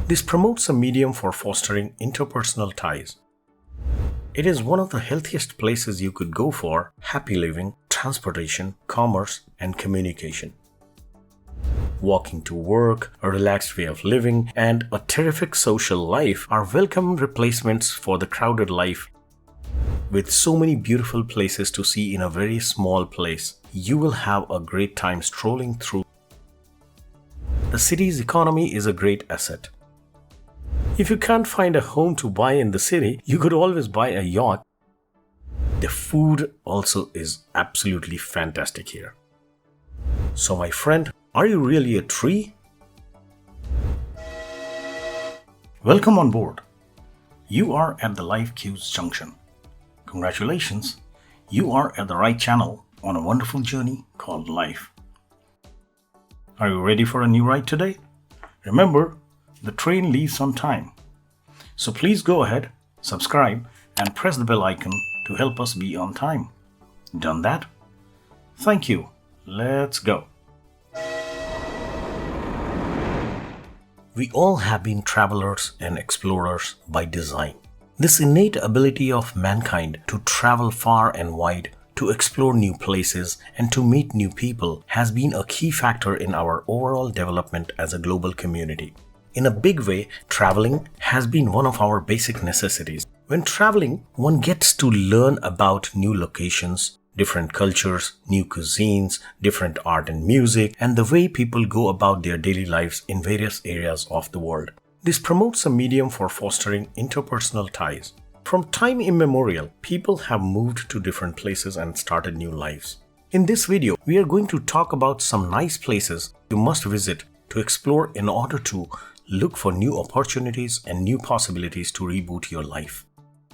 This promotes a medium for fostering interpersonal ties. It is one of the healthiest places you could go for happy living, transportation, commerce, and communication. Walking to work, a relaxed way of living, and a terrific social life are welcome replacements for the crowded life. With so many beautiful places to see in a very small place, you will have a great time strolling through. The city's economy is a great asset. If you can't find a home to buy in the city, you could always buy a yacht. The food also is absolutely fantastic here. So my friend, are you really a tree? Welcome on board. You are at the Life Cues Junction. Congratulations, you are at the right channel on a wonderful journey called life. Are you ready for a new ride today? Remember, the train leaves on time. So please go ahead, subscribe, and press the bell icon to help us be on time. Done that? Thank you. Let's go. We all have been travelers and explorers by design. This innate ability of mankind to travel far and wide, to explore new places, and to meet new people has been a key factor in our overall development as a global community. In a big way, traveling has been one of our basic necessities. When traveling, one gets to learn about new locations, different cultures, new cuisines, different art and music, and the way people go about their daily lives in various areas of the world. This promotes a medium for fostering interpersonal ties. From time immemorial, people have moved to different places and started new lives. In this video, we are going to talk about some nice places you must visit to explore in order to look for new opportunities and new possibilities to reboot your life.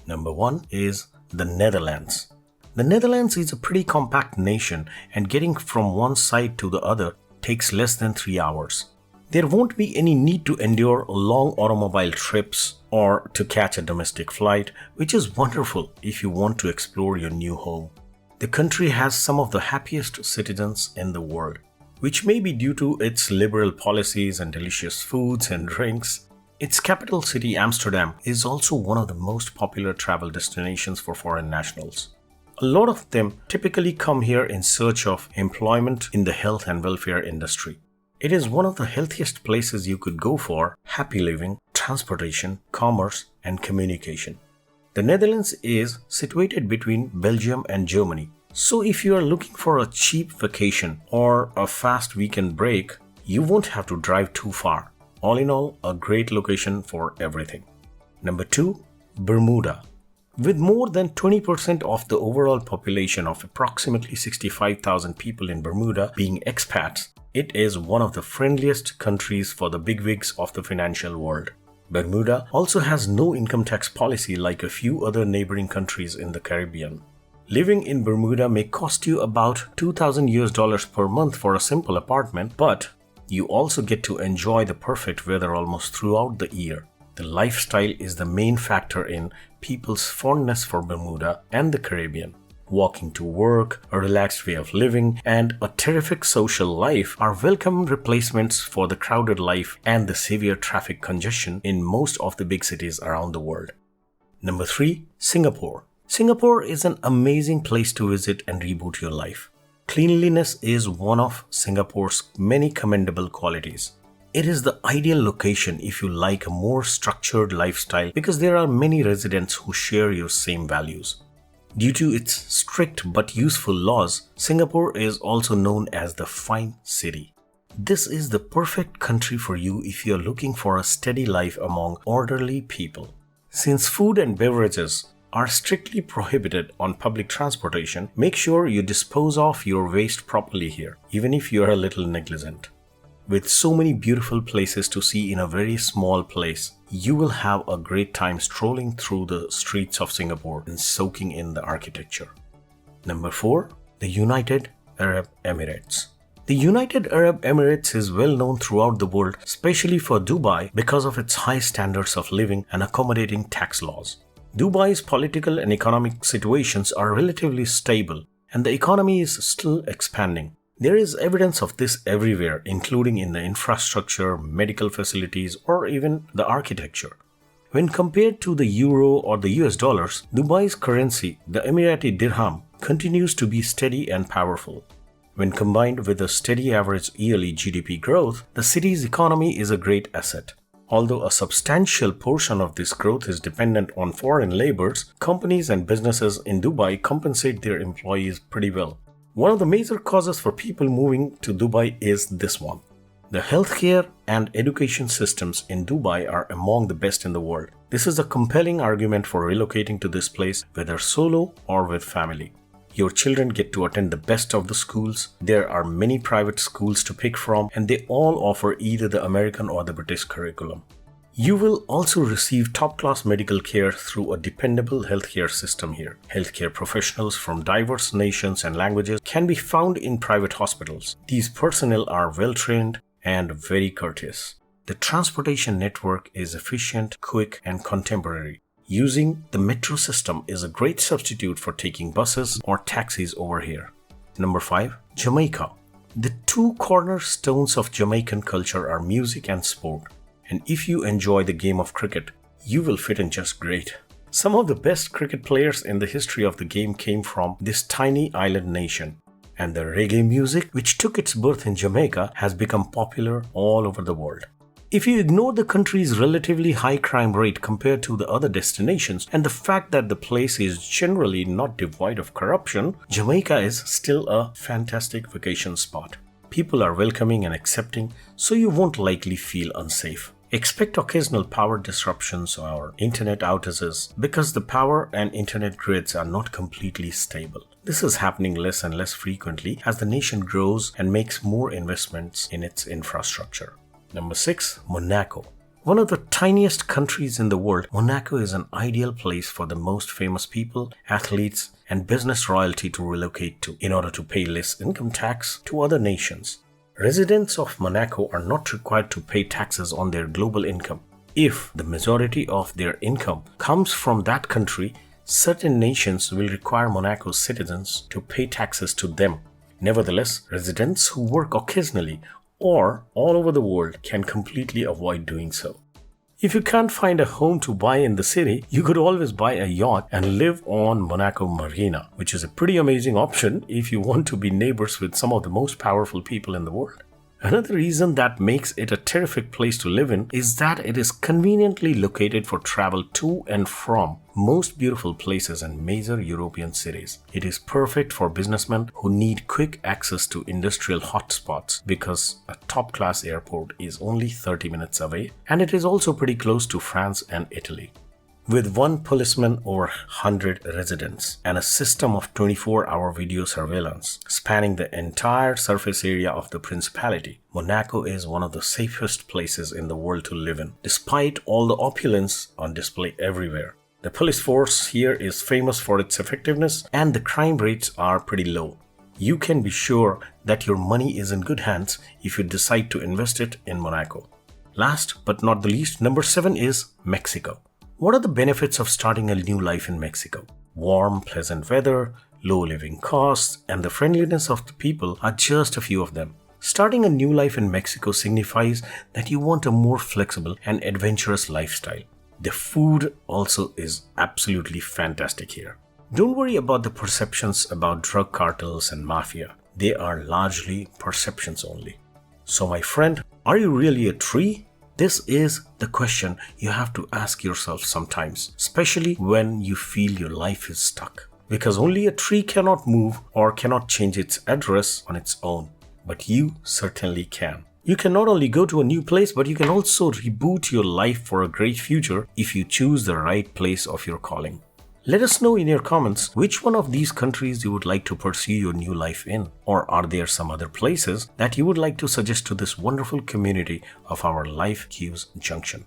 Number 1 is the Netherlands. The Netherlands is a pretty compact nation, and getting from one side to the other takes less than 3 hours. There won't be any need to endure long automobile trips or to catch a domestic flight, which is wonderful if you want to explore your new home. The country has some of the happiest citizens in the world, which may be due to its liberal policies and delicious foods and drinks. Its capital city, Amsterdam, is also one of the most popular travel destinations for foreign nationals. A lot of them typically come here in search of employment in the health and welfare industry. It is one of the healthiest places you could go for happy living, transportation, commerce, and communication. The Netherlands is situated between Belgium and Germany. So if you are looking for a cheap vacation or a fast weekend break, you won't have to drive too far. All in all, a great location for everything. Number 2, Bermuda. With more than 20% of the overall population of approximately 65,000 people in Bermuda being expats, it is one of the friendliest countries for the bigwigs of the financial world. Bermuda also has no income tax policy like a few other neighboring countries in the Caribbean. Living in Bermuda may cost you about $2,000 per month for a simple apartment, but you also get to enjoy the perfect weather almost throughout the year. The lifestyle is the main factor in people's fondness for Bermuda and the Caribbean. Walking to work, a relaxed way of living, and a terrific social life are welcome replacements for the crowded life and the severe traffic congestion in most of the big cities around the world. Number 3, Singapore. Singapore is an amazing place to visit and reboot your life. Cleanliness is one of Singapore's many commendable qualities. It is the ideal location if you like a more structured lifestyle because there are many residents who share your same values. Due to its strict but useful laws, Singapore is also known as the Fine City. This is the perfect country for you if you are looking for a steady life among orderly people. Since food and beverages are strictly prohibited on public transportation, make sure you dispose of your waste properly here, even if you are a little negligent. With so many beautiful places to see in a very small place, you will have a great time strolling through the streets of Singapore and soaking in the architecture. Number 4, the United Arab Emirates. The United Arab Emirates is well known throughout the world, especially for Dubai because of its high standards of living and accommodating tax laws. Dubai's political and economic situations are relatively stable, and the economy is still expanding. There is evidence of this everywhere, including in the infrastructure, medical facilities, or even the architecture. When compared to the euro or the US dollars, Dubai's currency, the Emirati dirham, continues to be steady and powerful. When combined with a steady average yearly GDP growth, the city's economy is a great asset. Although a substantial portion of this growth is dependent on foreign laborers, companies and businesses in Dubai compensate their employees pretty well. One of the major causes for people moving to Dubai is this one. The healthcare and education systems in Dubai are among the best in the world. This is a compelling argument for relocating to this place, whether solo or with family. Your children get to attend the best of the schools. There are many private schools to pick from, and they all offer either the American or the British curriculum. You will also receive top-class medical care through a dependable healthcare system here. Healthcare professionals from diverse nations and languages can be found in private hospitals. These personnel are well-trained and very courteous. The transportation network is efficient, quick, and contemporary. Using the metro system is a great substitute for taking buses or taxis over here. Number 5. Jamaica. The two cornerstones of Jamaican culture are music and sport. And if you enjoy the game of cricket, you will fit in just great. Some of the best cricket players in the history of the game came from this tiny island nation. And the reggae music, which took its birth in Jamaica, has become popular all over the world. If you ignore the country's relatively high crime rate compared to the other destinations and the fact that the place is generally not devoid of corruption, Jamaica is still a fantastic vacation spot. People are welcoming and accepting, so you won't likely feel unsafe. Expect occasional power disruptions or internet outages because the power and internet grids are not completely stable. This is happening less and less frequently as the nation grows and makes more investments in its infrastructure. Number 6. Monaco. One of the tiniest countries in the world, Monaco is an ideal place for the most famous people, athletes, and business royalty to relocate to in order to pay less income tax to other nations. Residents of Monaco are not required to pay taxes on their global income. If the majority of their income comes from that country, certain nations will require Monaco's citizens to pay taxes to them. Nevertheless, residents who work occasionally or all over the world can completely avoid doing so. If you can't find a home to buy in the city, you could always buy a yacht and live on Monaco Marina, which is a pretty amazing option if you want to be neighbors with some of the most powerful people in the world. Another reason that makes it a terrific place to live in is that it is conveniently located for travel to and from most beautiful places and major European cities. It is perfect for businessmen who need quick access to industrial hotspots because a top-class airport is only 30 minutes away, and it is also pretty close to France and Italy. With one policeman over 100 residents and a system of 24-hour video surveillance spanning the entire surface area of the principality, Monaco is one of the safest places in the world to live in, despite all the opulence on display everywhere. The police force here is famous for its effectiveness and the crime rates are pretty low. You can be sure that your money is in good hands if you decide to invest it in Monaco. Last but not the least, number 7 is Mexico. What are the benefits of starting a new life in Mexico? Warm, pleasant weather, low living costs, and the friendliness of the people are just a few of them. Starting a new life in Mexico signifies that you want a more flexible and adventurous lifestyle. The food also is absolutely fantastic here. Don't worry about the perceptions about drug cartels and mafia. They are largely perceptions only. So my friend, are you really a tree? This is the question you have to ask yourself sometimes, especially when you feel your life is stuck. Because only a tree cannot move or cannot change its address on its own. But you certainly can. You can not only go to a new place, but you can also reboot your life for a great future if you choose the right place of your calling. Let us know in your comments which one of these countries you would like to pursue your new life in. Or are there some other places that you would like to suggest to this wonderful community of our Life Cues Junction?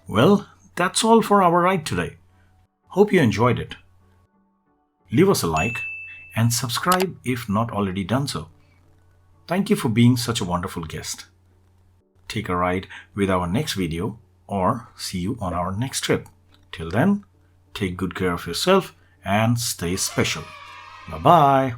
Well, that's all for our ride today. Hope you enjoyed it. Leave us a like and subscribe if not already done so. Thank you for being such a wonderful guest. Take a ride with our next video or see you on our next trip. Till then, Take good care of yourself and stay special. Bye bye.